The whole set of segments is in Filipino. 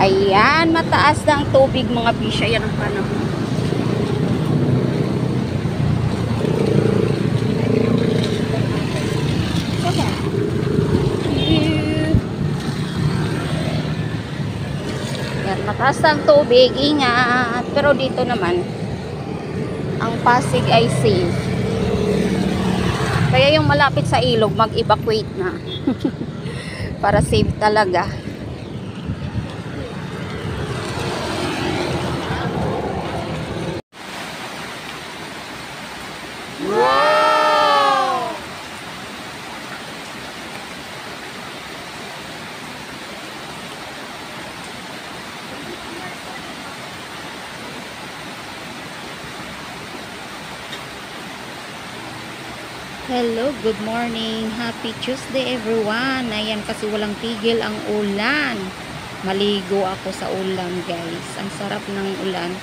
Ayan, mataas na ang tubig mga bisya. Yan ang panahon. Yan, mataas na ang tubig. Ingat. Pero dito naman, ang Pasig ay safe. Kaya yung malapit sa ilog, mag-evacuate na. Para safe talaga. Wow! Hello, good morning. Happy Tuesday everyone. Ayan, kasi walang tigil ang ulan. Maligo ako sa ulan, guys. Ang sarap ng ulan.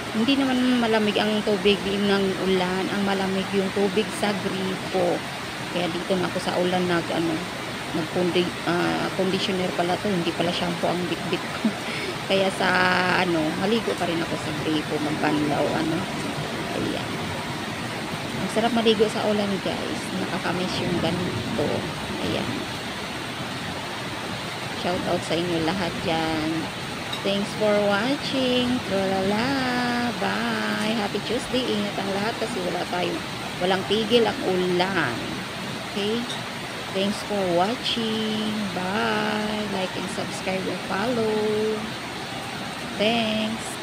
Hindi naman malamig ang tubig ng ulan. Ang malamig yung tubig sa gripo. Kaya dito na ako sa ulan conditioner pala to. Hindi pala shampoo ang bit-bit ko. Kaya sa maligo pa rin ako sa gripo. Magbanlaw, Ayan. Ang sarap maligo sa ulan, guys. Nakakamiss yung ganito. Ayan. Shout out sa inyo lahat dyan. Thanks for watching. Tralala. Bye. Happy Tuesday. Ingat ang lahat kasi walang tigil ang ulan. Okay? Thanks for watching. Bye. Like and subscribe and follow. Thanks.